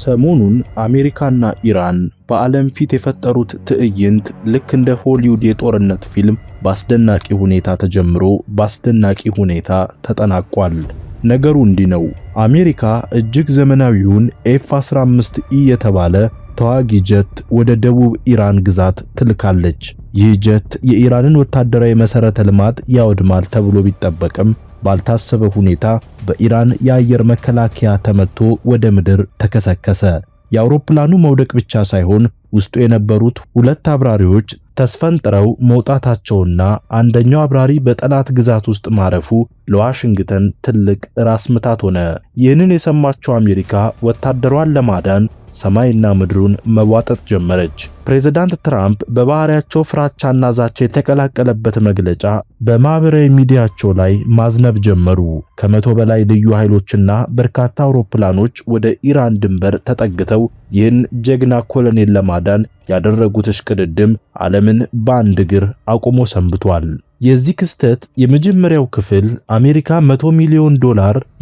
ሰሞኑን አሜሪካና ኢራን በዓለም ፊት የፈጠሩት ትዕይንት ልክ እንደ ሆሊውድ የጦርነት ፊልም በአስደናቂ ሁኔታ ተጀምሮ በአስደናቂ ሁኔታ ተጠናቋል። ነገሩ እንዲህ ነው። አሜሪካ እጅግ ዘመናዊውን F-15E የተባለ ተዋጊ ጀት ወደ ደቡብ ኢራን ግዛት ትልካለች። ይህ ጀት የኢራንን ወታደራዊ መሠረተ ልማት ያወድማል ተብሎ ቢጠበቅም ባልታሰበ ሁኔታ በኢራን የአየር መከላከያ ተመቶ ወደ ምድር ተከሰከሰ። የአውሮፕላኑ መውደቅ ብቻ ሳይሆን ውስጡ የነበሩት ሁለት አብራሪዎች ተስፈንጥረው መውጣታቸውና አንደኛው አብራሪ በጠላት ግዛት ውስጥ ማረፉ ለዋሽንግተን ትልቅ ራስ ምታት ሆነ። ይህንን የሰማችው አሜሪካ ወታደሯን ለማዳን ሰማይና ምድሩን መዋጠጥ ጀመረች። ፕሬዝዳንት ትራምፕ በባህሪያቸው ፍራቻና ዛቻ የተቀላቀለበት መግለጫ በማህበራዊ ሚዲያቸው ላይ ማዝነብ ጀመሩ። ከመቶ በላይ ልዩ ኃይሎችና በርካታ አውሮፕላኖች ወደ ኢራን ድንበር ተጠግተው ይህን ጀግና ኮሎኔል ለማዳን ያደረጉት እሽቅድድም ዓለምን በአንድ እግር አቁሞ ሰንብቷል። የዚህ ክስተት የመጀመሪያው ክፍል አሜሪካ $100 ሚሊዮን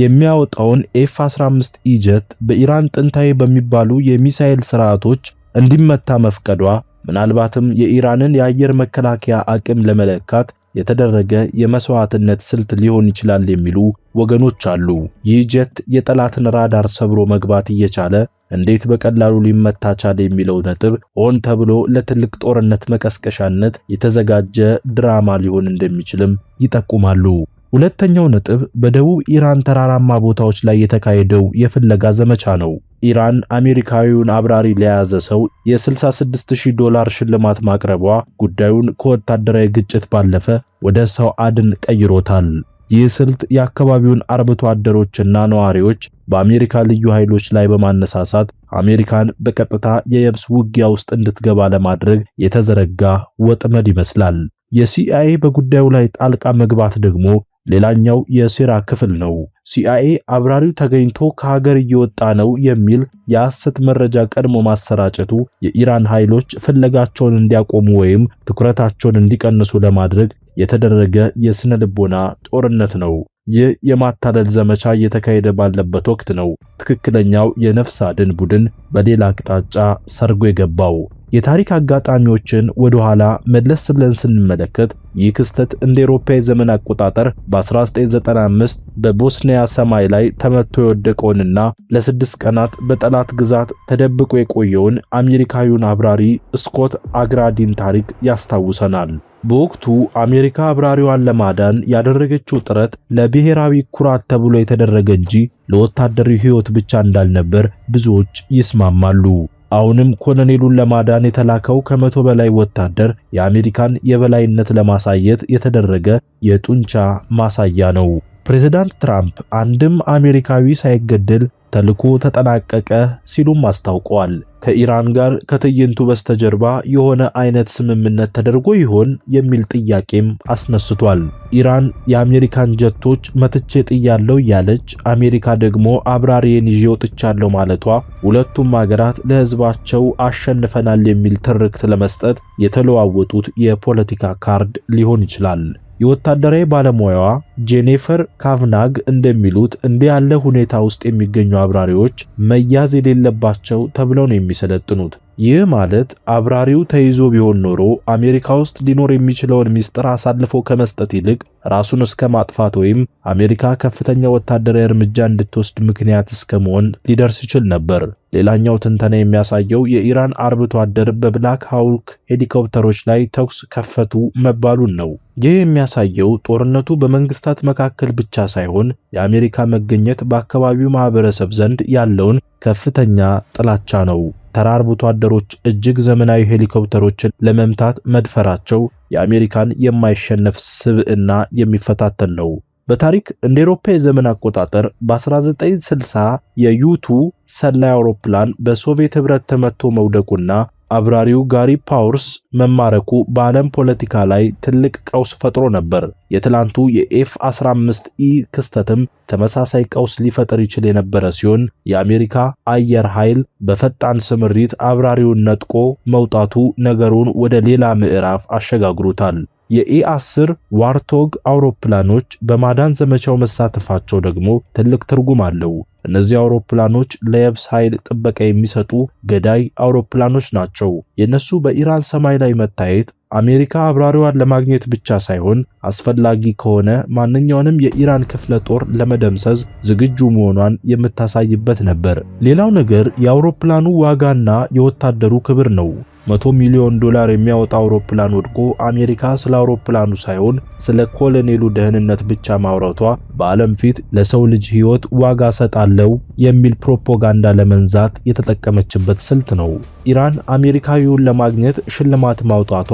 የሚያወጣውን F-15E ጀት በኢራን ጥንታዊ በሚባሉ የሚሳኤል ስርዓቶች እንዲመታ መፍቀዷ ምናልባትም የኢራንን የአየር መከላከያ አቅም ለመለካት የተደረገ የመስዋዕትነት ስልት ሊሆን ይችላል የሚሉ ወገኖች አሉ። ይህ ጀት የጠላትን ራዳር ሰብሮ መግባት እየቻለ እንዴት በቀላሉ ሊመታ ቻለ የሚለው ነጥብ ሆን ተብሎ ለትልቅ ጦርነት መቀስቀሻነት የተዘጋጀ ድራማ ሊሆን እንደሚችልም ይጠቁማሉ። ሁለተኛው ነጥብ በደቡብ ኢራን ተራራማ ቦታዎች ላይ የተካሄደው የፍለጋ ዘመቻ ነው። ኢራን አሜሪካዊውን አብራሪ ለያዘ ሰው $66,000 ሽልማት ማቅረቧ ጉዳዩን ከወታደራዊ ግጭት ባለፈ ወደ ሰው አድን ቀይሮታል። ይህ ስልት የአካባቢውን አርብቶ አደሮችና ነዋሪዎች በአሜሪካ ልዩ ኃይሎች ላይ በማነሳሳት አሜሪካን በቀጥታ የየብስ ውጊያ ውስጥ እንድትገባ ለማድረግ የተዘረጋ ወጥመድ ይመስላል። የሲአይኤ በጉዳዩ ላይ ጣልቃ መግባት ደግሞ ሌላኛው የሴራ ክፍል ነው። ሲአይኤ አብራሪው ተገኝቶ ከሀገር እየወጣ ነው የሚል የሐሰት መረጃ ቀድሞ ማሰራጨቱ የኢራን ኃይሎች ፍለጋቸውን እንዲያቆሙ ወይም ትኩረታቸውን እንዲቀንሱ ለማድረግ የተደረገ የስነ ልቦና ጦርነት ነው። ይህ የማታለል ዘመቻ እየተካሄደ ባለበት ወቅት ነው ትክክለኛው የነፍስ አድን ቡድን በሌላ አቅጣጫ ሰርጎ የገባው። የታሪክ አጋጣሚዎችን ወደ ኋላ መለስ ብለን ስንመለከት ይህ ክስተት እንደ አውሮፓዊ ዘመን አቆጣጠር በ1995 በቦስኒያ ሰማይ ላይ ተመቶ የወደቀውንና ለ6 ቀናት በጠላት ግዛት ተደብቆ የቆየውን አሜሪካዊውን አብራሪ ስኮት አግራዲን ታሪክ ያስታውሰናል። በወቅቱ አሜሪካ አብራሪዋን ለማዳን ያደረገችው ጥረት ለብሔራዊ ኩራት ተብሎ የተደረገ እንጂ ለወታደራዊ ሕይወት ብቻ እንዳልነበር ብዙዎች ይስማማሉ። አሁንም ኮሎኔሉን ለማዳን የተላከው ከመቶ በላይ ወታደር የአሜሪካን የበላይነት ለማሳየት የተደረገ የጡንቻ ማሳያ ነው። ፕሬዝዳንት ትራምፕ አንድም አሜሪካዊ ሳይገደል ተልዕኮ ተጠናቀቀ ሲሉም አስታውቀዋል። ከኢራን ጋር ከትዕይንቱ በስተጀርባ የሆነ አይነት ስምምነት ተደርጎ ይሆን የሚል ጥያቄም አስነስቷል። ኢራን የአሜሪካን ጀቶች መትቼ ጥያለሁ ያለች፣ አሜሪካ ደግሞ አብራሪዬን ይዤ ወጥቻለሁ ማለቷ ሁለቱም ሀገራት ለሕዝባቸው አሸንፈናል የሚል ትርክት ለመስጠት የተለዋወጡት የፖለቲካ ካርድ ሊሆን ይችላል። የወታደራዊ ባለሙያዋ ጄኒፈር ካቭናግ እንደሚሉት እንዲህ ያለ ሁኔታ ውስጥ የሚገኙ አብራሪዎች መያዝ የሌለባቸው ተብለው ነው የሚሰለጥኑት። ይህ ማለት አብራሪው ተይዞ ቢሆን ኖሮ አሜሪካ ውስጥ ሊኖር የሚችለውን ሚስጥር አሳልፎ ከመስጠት ይልቅ ራሱን እስከ ማጥፋት ወይም አሜሪካ ከፍተኛ ወታደራዊ እርምጃ እንድትወስድ ምክንያት እስከ መሆን ሊደርስ ይችል ነበር። ሌላኛው ትንተና የሚያሳየው የኢራን አርብቶ አደር በብላክ ሃውክ ሄሊኮፕተሮች ላይ ተኩስ ከፈቱ መባሉን ነው። ይህ የሚያሳየው ጦርነቱ በመንግስታት መካከል ብቻ ሳይሆን የአሜሪካ መገኘት በአካባቢው ማህበረሰብ ዘንድ ያለውን ከፍተኛ ጥላቻ ነው። ተራ አርብቶ አደሮች እጅግ ዘመናዊ ሄሊኮፕተሮችን ለመምታት መድፈራቸው የአሜሪካን የማይሸነፍ ስብዕና የሚፈታተን ነው። በታሪክ እንደ አውሮፓ የዘመን አቆጣጠር በ1960 የዩ2 ሰላይ አውሮፕላን በሶቪየት ህብረት ተመቶ መውደቁና አብራሪው ጋሪ ፓውርስ መማረኩ በዓለም ፖለቲካ ላይ ትልቅ ቀውስ ፈጥሮ ነበር። የትላንቱ የኤፍ-15ኢ ክስተትም ተመሳሳይ ቀውስ ሊፈጥር ይችል የነበረ ሲሆን የአሜሪካ አየር ኃይል በፈጣን ስምሪት አብራሪውን ነጥቆ መውጣቱ ነገሩን ወደ ሌላ ምዕራፍ አሸጋግሮታል። የኤ10 ዋርቶግ አውሮፕላኖች በማዳን ዘመቻው መሳተፋቸው ደግሞ ትልቅ ትርጉም አለው። እነዚህ አውሮፕላኖች ለየብስ ኃይል ጥበቃ የሚሰጡ ገዳይ አውሮፕላኖች ናቸው። የነሱ በኢራን ሰማይ ላይ መታየት አሜሪካ አብራሪዋን ለማግኘት ብቻ ሳይሆን አስፈላጊ ከሆነ ማንኛውንም የኢራን ክፍለ ጦር ለመደምሰስ ዝግጁ መሆኗን የምታሳይበት ነበር። ሌላው ነገር የአውሮፕላኑ ዋጋና የወታደሩ ክብር ነው። $100 ሚሊዮን የሚያወጣ አውሮፕላን ወድቆ አሜሪካ ስለ አውሮፕላኑ ሳይሆን ስለ ኮሎኔሉ ደህንነት ብቻ ማውራቷ በዓለም ፊት ለሰው ልጅ ሕይወት ዋጋ ሰጣለው የሚል ፕሮፓጋንዳ ለመንዛት የተጠቀመችበት ስልት ነው። ኢራን አሜሪካዊውን ለማግኘት ሽልማት ማውጣቷ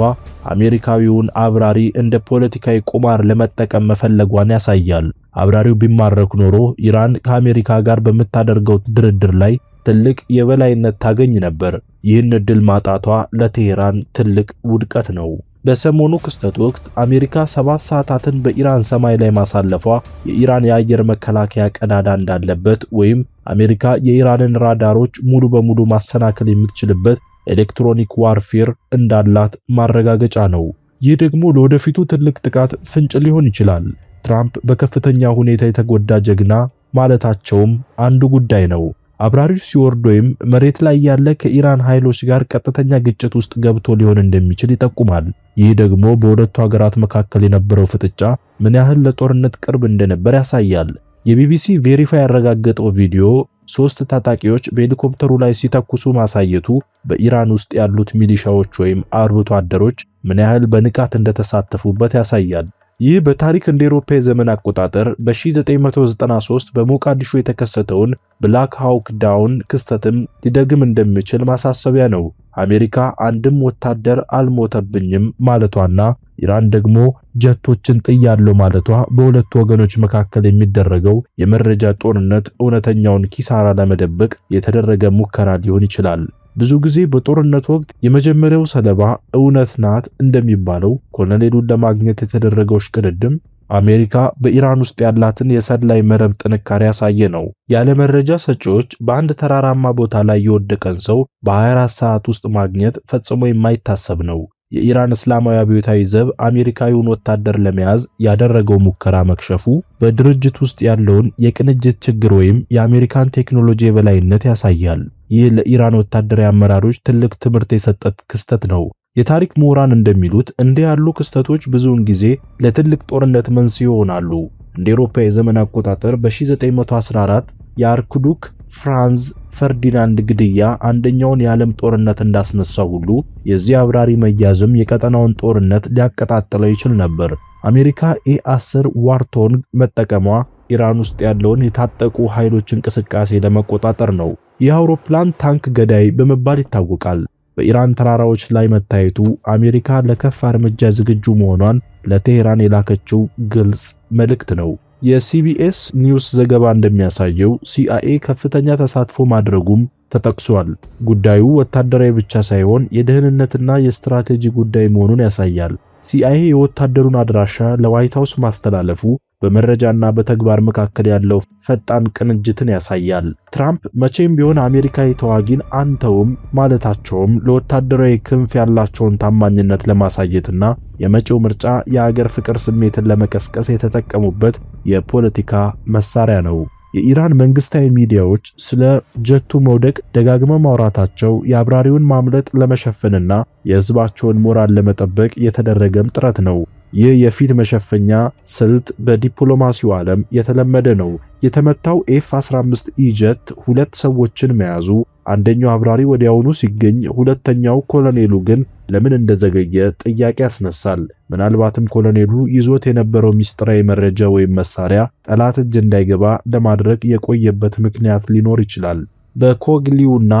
አሜሪካዊውን አብራሪ እንደ ፖለቲካዊ ቁማር ለመጠቀም መፈለጓን ያሳያል። አብራሪው ቢማረክ ኖሮ ኢራን ከአሜሪካ ጋር በምታደርገው ድርድር ላይ ትልቅ የበላይነት ታገኝ ነበር። ይህን ዕድል ማጣቷ ለቴህራን ትልቅ ውድቀት ነው። በሰሞኑ ክስተት ወቅት አሜሪካ 7 ሰዓታትን በኢራን ሰማይ ላይ ማሳለፏ የኢራን የአየር መከላከያ ቀዳዳ እንዳለበት ወይም አሜሪካ የኢራንን ራዳሮች ሙሉ በሙሉ ማሰናከል የምትችልበት ኤሌክትሮኒክ ዋርፌር እንዳላት ማረጋገጫ ነው። ይህ ደግሞ ለወደፊቱ ትልቅ ጥቃት ፍንጭ ሊሆን ይችላል። ትራምፕ በከፍተኛ ሁኔታ የተጎዳ ጀግና ማለታቸውም አንዱ ጉዳይ ነው። አብራሪው ሲወርድ ወይም መሬት ላይ ያለ ከኢራን ኃይሎች ጋር ቀጥተኛ ግጭት ውስጥ ገብቶ ሊሆን እንደሚችል ይጠቁማል። ይህ ደግሞ በሁለቱ ሀገራት መካከል የነበረው ፍጥጫ ምን ያህል ለጦርነት ቅርብ እንደነበር ያሳያል። የቢቢሲ ቬሪፋይ ያረጋገጠው ቪዲዮ 3 ታጣቂዎች በሄሊኮፕተሩ ላይ ሲተኩሱ ማሳየቱ በኢራን ውስጥ ያሉት ሚሊሻዎች ወይም አርብቶ አደሮች ምን ያህል በንቃት እንደተሳተፉበት ያሳያል። ይህ በታሪክ እንደ አውሮፓ ዘመን አቆጣጠር በ1993 በሞቃዲሾ የተከሰተውን ብላክ ሃውክ ዳውን ክስተትም ሊደግም እንደሚችል ማሳሰቢያ ነው። አሜሪካ አንድም ወታደር አልሞተብኝም ማለቷና ኢራን ደግሞ ጀቶችን ጥያለው ማለቷ በሁለቱ ወገኖች መካከል የሚደረገው የመረጃ ጦርነት እውነተኛውን ኪሳራ ለመደበቅ የተደረገ ሙከራ ሊሆን ይችላል። ብዙ ጊዜ በጦርነት ወቅት የመጀመሪያው ሰለባ እውነት ናት እንደሚባለው ኮሎኔሉን ለማግኘት የተደረገው ሽቅድድም አሜሪካ በኢራን ውስጥ ያላትን የሰላይ መረብ ጥንካሬ ያሳየ ነው። ያለ መረጃ ሰጪዎች በአንድ ተራራማ ቦታ ላይ የወደቀን ሰው በ24 ሰዓት ውስጥ ማግኘት ፈጽሞ የማይታሰብ ነው። የኢራን እስላማዊ አብዮታዊ ዘብ አሜሪካዊውን ወታደር ለመያዝ ያደረገው ሙከራ መክሸፉ በድርጅት ውስጥ ያለውን የቅንጅት ችግር ወይም የአሜሪካን ቴክኖሎጂ የበላይነት ያሳያል። ይህ ለኢራን ወታደራዊ አመራሮች ትልቅ ትምህርት የሰጠ ክስተት ነው። የታሪክ ምሁራን እንደሚሉት እንዲህ ያሉ ክስተቶች ብዙውን ጊዜ ለትልቅ ጦርነት መንስኤ ይሆናሉ። እንደ አውሮፓ የዘመን አቆጣጠር በ1914 የአርክዱክ ፍራንዝ ፈርዲናንድ ግድያ አንደኛውን የዓለም ጦርነት እንዳስነሳው ሁሉ የዚህ አብራሪ መያዝም የቀጠናውን ጦርነት ሊያቀጣጥለው ይችል ነበር። አሜሪካ ኤ10 ዋርቶግ መጠቀሟ ኢራን ውስጥ ያለውን የታጠቁ ኃይሎች እንቅስቃሴ ለመቆጣጠር ነው። ይህ አውሮፕላን ታንክ ገዳይ በመባል ይታወቃል። በኢራን ተራራዎች ላይ መታየቱ አሜሪካ ለከፋ እርምጃ ዝግጁ መሆኗን ለቴህራን የላከችው ግልጽ መልእክት ነው። የሲቢኤስ ኒውስ ዘገባ እንደሚያሳየው ሲአይኤ ከፍተኛ ተሳትፎ ማድረጉም ተጠቅሷል። ጉዳዩ ወታደራዊ ብቻ ሳይሆን የደህንነትና የስትራቴጂ ጉዳይ መሆኑን ያሳያል። ሲአይኤ የወታደሩን አድራሻ ለዋይት ሃውስ ማስተላለፉ በመረጃና በተግባር መካከል ያለው ፈጣን ቅንጅትን ያሳያል። ትራምፕ መቼም ቢሆን አሜሪካዊ ተዋጊን አንተውም ማለታቸውም ለወታደራዊ ክንፍ ያላቸውን ታማኝነት ለማሳየትና የመጪው ምርጫ የአገር ፍቅር ስሜትን ለመቀስቀስ የተጠቀሙበት የፖለቲካ መሳሪያ ነው። የኢራን መንግስታዊ ሚዲያዎች ስለ ጀቱ መውደቅ ደጋግመው ማውራታቸው የአብራሪውን ማምለጥ ለመሸፈንና የህዝባቸውን ሞራል ለመጠበቅ የተደረገም ጥረት ነው። ይህ የፊት መሸፈኛ ስልት በዲፕሎማሲው ዓለም የተለመደ ነው። የተመታው ኤፍ-15 ጀት 2 ሰዎችን መያዙ፣ አንደኛው አብራሪ ወዲያውኑ ሲገኝ፣ ሁለተኛው ኮሎኔሉ ግን ለምን እንደዘገየ ጥያቄ ያስነሳል። ምናልባትም ኮሎኔሉ ይዞት የነበረው ሚስጥራዊ መረጃ ወይም መሳሪያ ጠላት እጅ እንዳይገባ ለማድረግ የቆየበት ምክንያት ሊኖር ይችላል። በኮግሊውና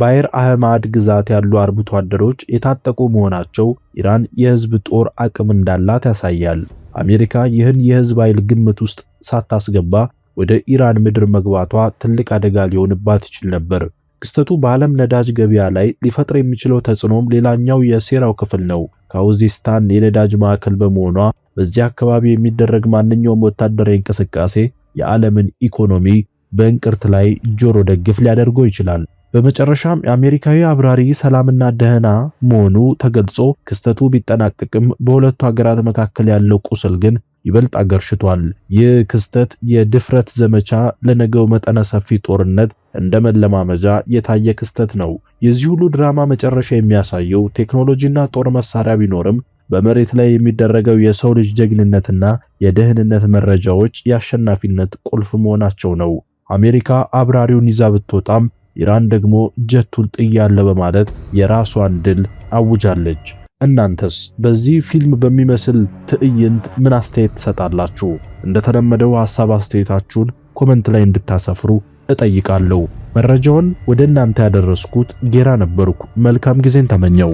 ባየር አህማድ ግዛት ያሉ አርብቶ አደሮች የታጠቁ መሆናቸው ኢራን የህዝብ ጦር አቅም እንዳላት ያሳያል። አሜሪካ ይህን የህዝብ ኃይል ግምት ውስጥ ሳታስገባ ወደ ኢራን ምድር መግባቷ ትልቅ አደጋ ሊሆንባት ይችል ነበር። ክስተቱ በዓለም ነዳጅ ገበያ ላይ ሊፈጥር የሚችለው ተጽዕኖም ሌላኛው የሴራው ክፍል ነው። ካውዚስታን የነዳጅ ማዕከል በመሆኗ በዚህ አካባቢ የሚደረግ ማንኛውም ወታደራዊ እንቅስቃሴ የዓለምን ኢኮኖሚ በእንቅርት ላይ ጆሮ ደግፍ ሊያደርገው ይችላል። በመጨረሻም የአሜሪካዊ አብራሪ ሰላምና ደህና መሆኑ ተገልጾ ክስተቱ ቢጠናቀቅም በሁለቱ ሀገራት መካከል ያለው ቁስል ግን ይበልጥ አገርሽቷል። ይህ ክስተት የድፍረት ዘመቻ ለነገው መጠነ ሰፊ ጦርነት እንደ መለማመጃ የታየ ክስተት ነው። የዚህ ሁሉ ድራማ መጨረሻ የሚያሳየው ቴክኖሎጂና ጦር መሳሪያ ቢኖርም በመሬት ላይ የሚደረገው የሰው ልጅ ጀግንነትና የደህንነት መረጃዎች የአሸናፊነት ቁልፍ መሆናቸው ነው። አሜሪካ አብራሪውን ይዛ ብትወጣም ኢራን ደግሞ ጀቱን ጥያለሁ በማለት የራሷን ድል አውጃለች። እናንተስ በዚህ ፊልም በሚመስል ትዕይንት ምን አስተያየት ትሰጣላችሁ? እንደተለመደው ሐሳብ አስተያየታችሁን ኮሜንት ላይ እንድታሰፍሩ እጠይቃለሁ። መረጃውን ወደ እናንተ ያደረስኩት ጌራ ነበርኩ። መልካም ጊዜን ተመኘው።